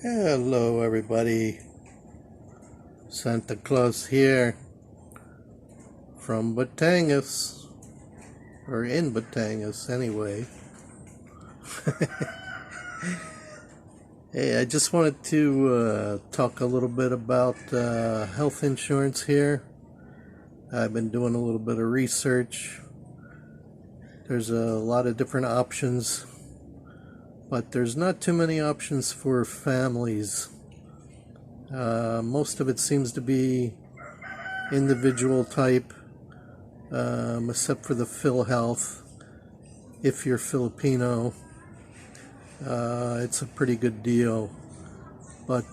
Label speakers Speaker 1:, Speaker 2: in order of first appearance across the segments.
Speaker 1: Hello, everybody. Santa Claus here from Batangas, or in Batangas, anyway. Hey, I just wanted to talk a little bit about health insurance here. I've been doing a little bit of research. There's a lot of different options, but there's not too many options for families. Most of it seems to be individual type, except for the PhilHealth. If you're Filipino, it's a pretty good deal. But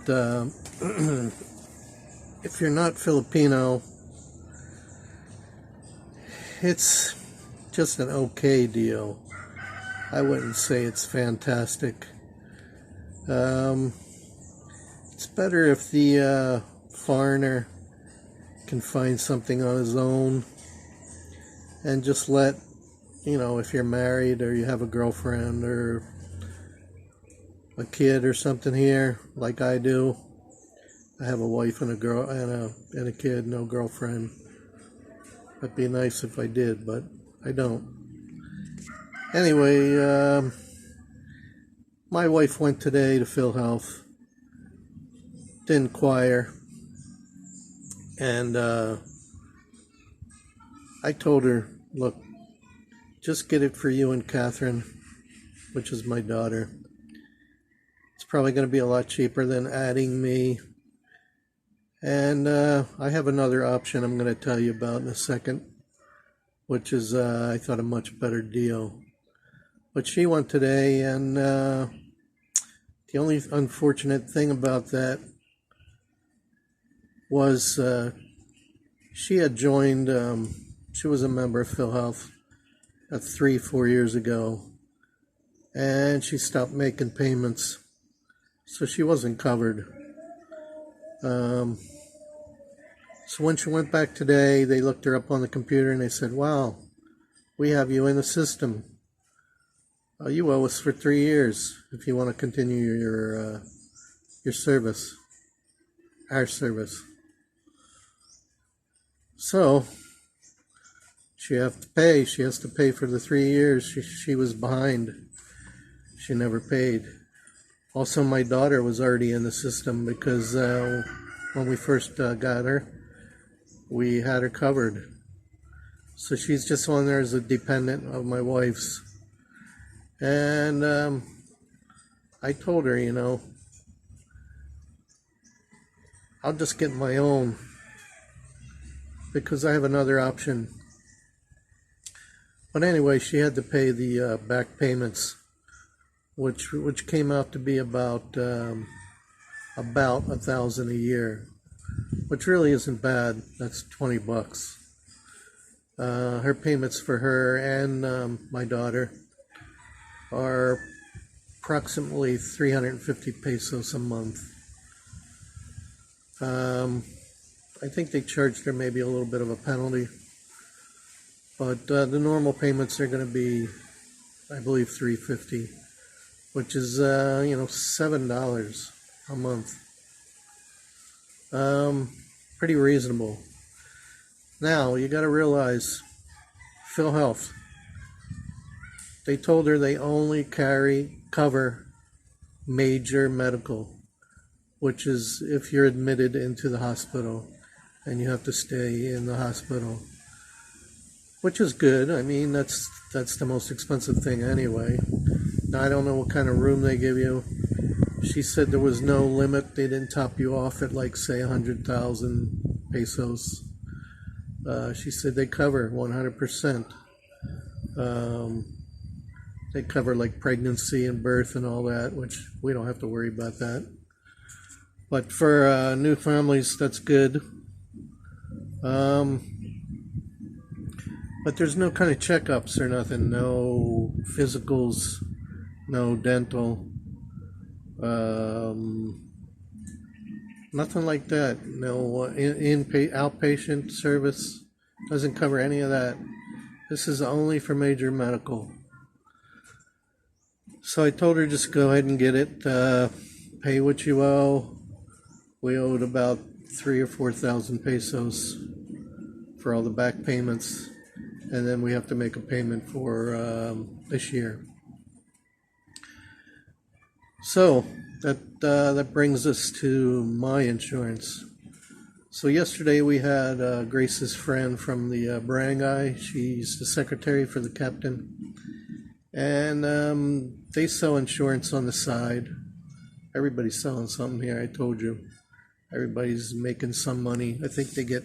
Speaker 1: if you're not Filipino, it's just an okay deal. I wouldn't say it's fantastic. It's better if the foreigner can find something on his own and just let, if you're married or you have a girlfriend or a kid or something here, like I do. I have a wife and a girl and a kid, no girlfriend. It'd be nice if I did, but I don't. Anyway, my wife went today to PhilHealth, did inquire, and I told her, look, just get it for you and Catherine, which is my daughter. It's probably going to be a lot cheaper than adding me. And I have another option I'm going to tell you about in a second, which is, I thought, a much better deal. But she went today, and the only unfortunate thing about that was she had joined, she was a member of PhilHealth 3-4 years ago, and she stopped making payments, so she wasn't covered. So when she went back today, they looked her up on the computer and they said, wow, we have you in the system. You owe us for 3 years if you want to continue your service, our service. So she has to pay. She has to pay for the 3 years. She was behind. She never paid. Also, my daughter was already in the system because when we first got her, we had her covered. So she's just on there as a dependent of my wife's. And I told her, I'll just get my own because I have another option. But anyway, she had to pay the back payments, which came out to be about $1,000 a year, which really isn't bad. That's $20. Her payments for her and my daughter are approximately 350 pesos a month. I think they charged her maybe a little bit of a penalty, but the normal payments are going to be, I believe, 350, which is $7 a month. Pretty reasonable. Now you got to realize, PhilHealth, they told her they only cover major medical, which is if you're admitted into the hospital and you have to stay in the hospital, which is good. I mean, that's the most expensive thing anyway. Now, I don't know what kind of room they give you. She said there was no limit. They didn't top you off at, like, say, 100,000 pesos. She said they cover 100%. They cover like pregnancy and birth and all that, which we don't have to worry about that. But for new families, that's good. But there's no kind of checkups or nothing. No physicals, no dental, nothing like that. No outpatient service. Doesn't cover any of that. This is only for major medical. So I told her just go ahead and get it. pay what you owe. We owed about 3,000 or 4,000 pesos for all the back payments, and then we have to make a payment for this year. So that brings us to my insurance. So yesterday we had Grace's friend from the barangay. She's the secretary for the captain, and they sell insurance on the side. Everybody's selling something here. I told you, everybody's making some money. I think they get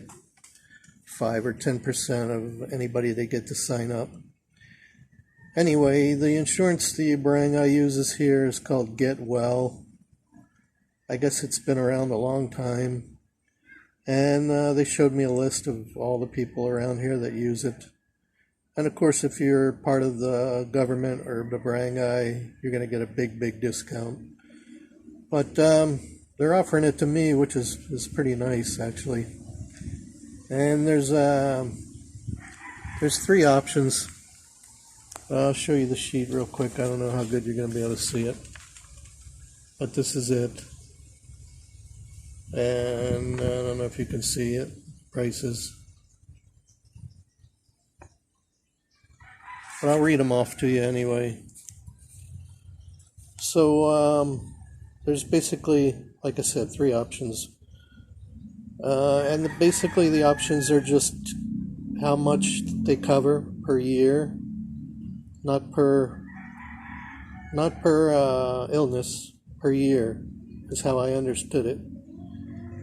Speaker 1: 5 or 10% of anybody they get to sign up. Anyway, the insurance the barangay uses here is called Get Well. I guess it's been around a long time. And they showed me a list of all the people around here that use it. And of course, if you're part of the government or the barangay, you're going to get a big discount. But they're offering it to me, which is pretty nice, actually. And there's 3 options. I'll show you the sheet real quick. I don't know how good you're going to be able to see it, but this is it. And I don't know if you can see it. Prices. But I'll read them off to you anyway. So there's basically, like I said, 3 options. And basically the options are just how much they cover per year. Not per illness, per year is how I understood it.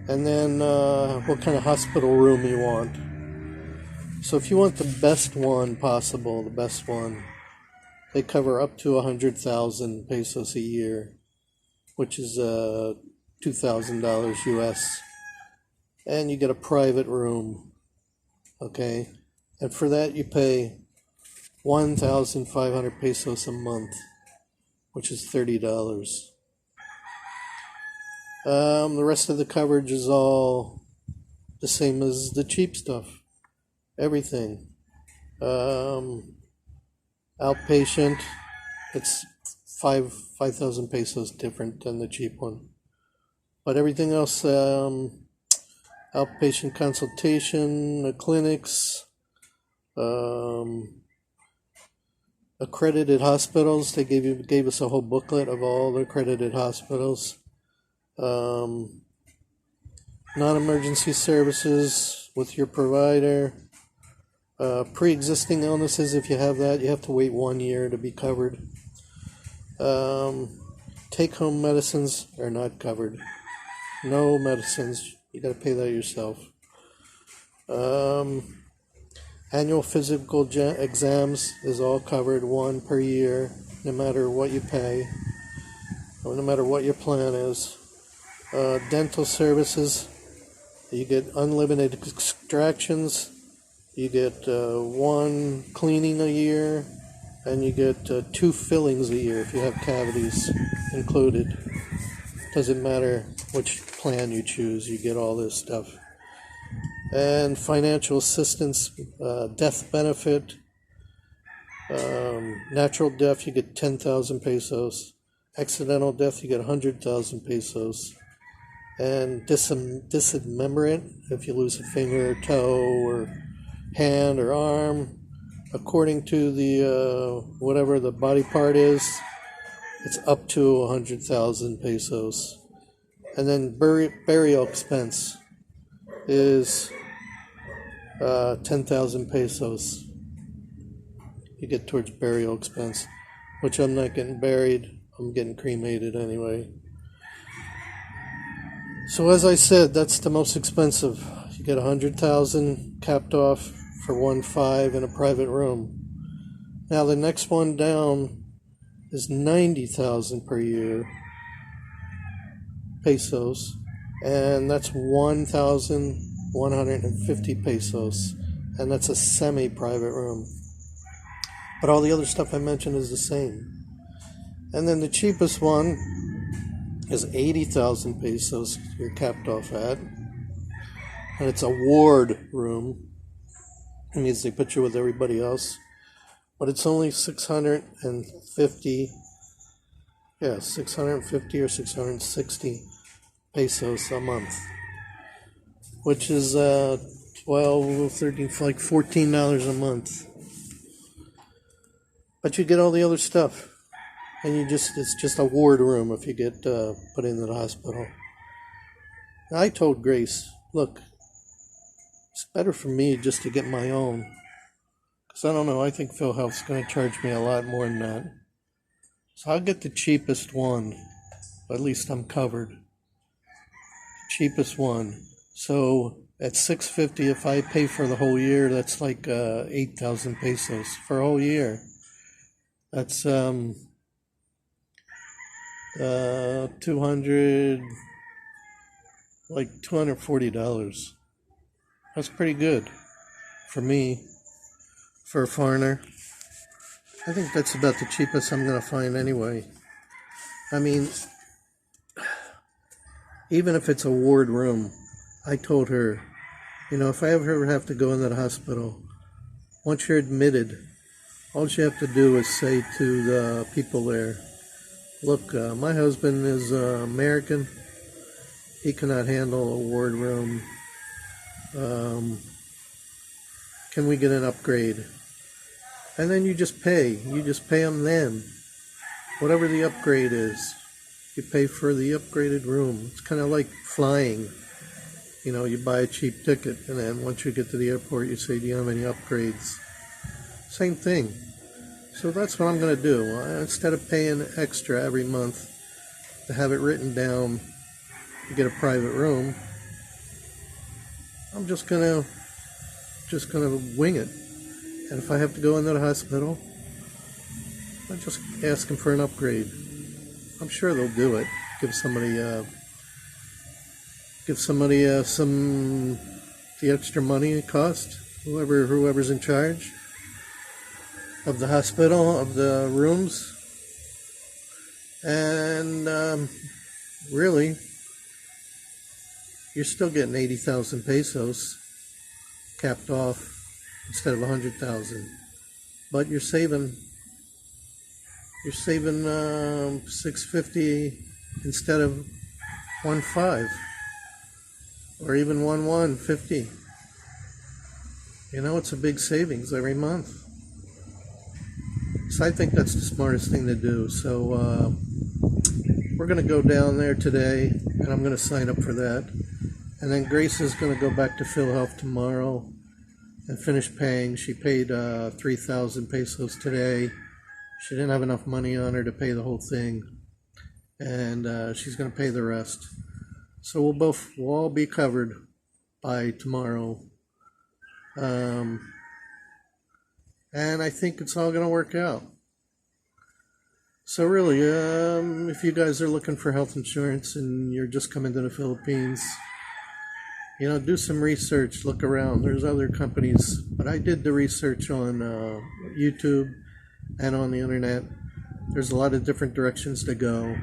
Speaker 1: And then what kind of hospital room you want. So if you want the best one possible, the best one, they cover up to 100,000 pesos a year, which is $2,000 US. And you get a private room, okay? And for that you pay 1,500 pesos a month, which is $30. The rest of the coverage is all the same as the cheap stuff. Everything. Outpatient, it's 5,000 pesos different than the cheap one. But everything else, outpatient consultation, the clinics, accredited hospitals. They gave us a whole booklet of all the accredited hospitals. Non-emergency services with your provider. Pre-existing illnesses, if you have that, you have to wait 1 year to be covered. Take-home medicines are not covered. No medicines. You got to pay that yourself. Annual physical exams is all covered, 1 per year, no matter what you pay, or no matter what your plan is. Dental services, you get unlimited extractions, you get 1 cleaning a year, and you get 2 fillings a year if you have cavities included. Doesn't matter which plan you choose, you get all this stuff. And financial assistance, death benefit, natural death, you get 10,000 pesos. Accidental death, you get 100,000 pesos. And dismemberment, if you lose a finger, toe, or hand or arm, according to the whatever the body part is, it's up to 100,000 pesos. And then burial expense is 10,000 pesos. You get towards burial expense, which I'm not getting buried. I'm getting cremated anyway. So as I said, that's the most expensive. You get 100,000 capped off for 1.5 in a private room. Now the next one down is 90,000 per year pesos, and that's 1,150 pesos, and that's a semi-private room. But all the other stuff I mentioned is the same. And then the cheapest one is 80,000 pesos you're capped off at. And it's a ward room. It means they put you with everybody else. But it's only 650 Yeah, 650 or 660 pesos a month, which is 12, 13, like $14 a month. But you get all the other stuff, and it's just a ward room if you get put into the hospital. I told Grace, look, it's better for me just to get my own, because I don't know, I think PhilHealth's going to charge me a lot more than that. So I'll get the cheapest one. At least I'm covered. Cheapest one. So at $650, if I pay for the whole year, that's like 8,000 pesos for a whole year. That's 200, like $240. That's pretty good for me, for a foreigner. I think that's about the cheapest I'm going to find anyway. I mean, even if it's a ward room, I told her, if I ever have to go into the hospital, once you're admitted, all you have to do is say to the people there, look, my husband is American. He cannot handle a ward room. Can we get an upgrade? And then you just pay. You just pay them then. Whatever the upgrade is, you pay for the upgraded room. It's kind of like flying. You buy a cheap ticket, and then once you get to the airport, you say, do you have any upgrades? Same thing. So that's what I'm going to do. Instead of paying extra every month to have it written down to get a private room, I'm just gonna wing it. And if I have to go into the hospital, I just ask them for an upgrade. I'm sure they'll do it. Give somebody some the extra money it cost. Whoever's in charge of the hospital, of the rooms, and really, you're still getting 80,000 pesos capped off instead of 100,000, but you're saving 650 instead of 1.5 or even 1.150. It's a big savings every month. So I think that's the smartest thing to do. So we're going to go down there today, and I'm going to sign up for that. And then Grace is going to go back to PhilHealth tomorrow and finish paying. She paid 3,000 pesos today. She didn't have enough money on her to pay the whole thing, and she's going to pay the rest. So we'll all be covered by tomorrow. And I think it's all going to work out. So really, if you guys are looking for health insurance and you're just coming to the Philippines, do some research, look around. There's other companies, but I did the research on YouTube and on the internet. There's a lot of different directions to go,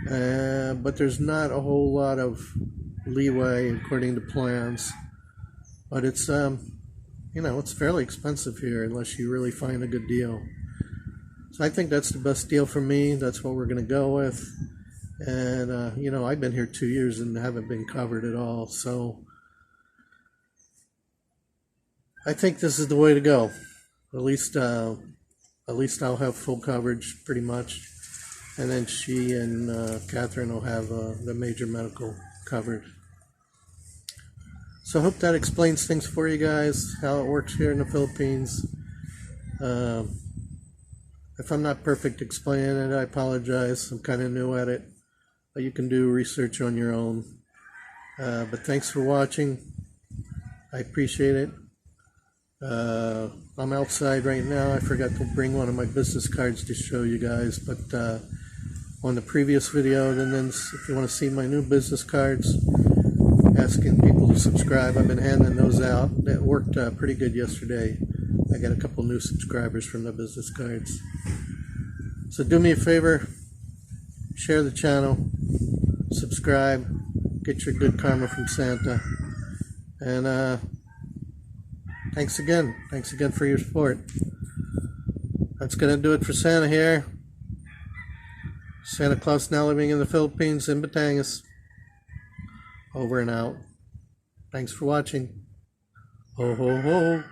Speaker 1: but there's not a whole lot of leeway according to plans. But it's it's fairly expensive here unless you really find a good deal. So I think that's the best deal for me. That's what we're going to go with. And, I've been here 2 years and haven't been covered at all. So I think this is the way to go. At least I'll have full coverage pretty much. And then she and Catherine will have the major medical covered. So I hope that explains things for you guys, how it works here in the Philippines. If I'm not perfect explaining it, I apologize. I'm kind of new at it. But you can do research on your own. But thanks for watching. I appreciate it. I'm outside right now. I forgot to bring one of my business cards to show you guys. But on the previous video, and then if you want to see my new business cards, asking people to subscribe. I've been handing those out. That worked pretty good yesterday. I got a couple new subscribers from the business cards. So do me a favor, share the channel, subscribe, get your good karma from Santa, and thanks again for your support. That's gonna do it for Santa here. Santa Claus now living in the Philippines in Batangas. Over and out. Thanks for watching. Ho ho ho.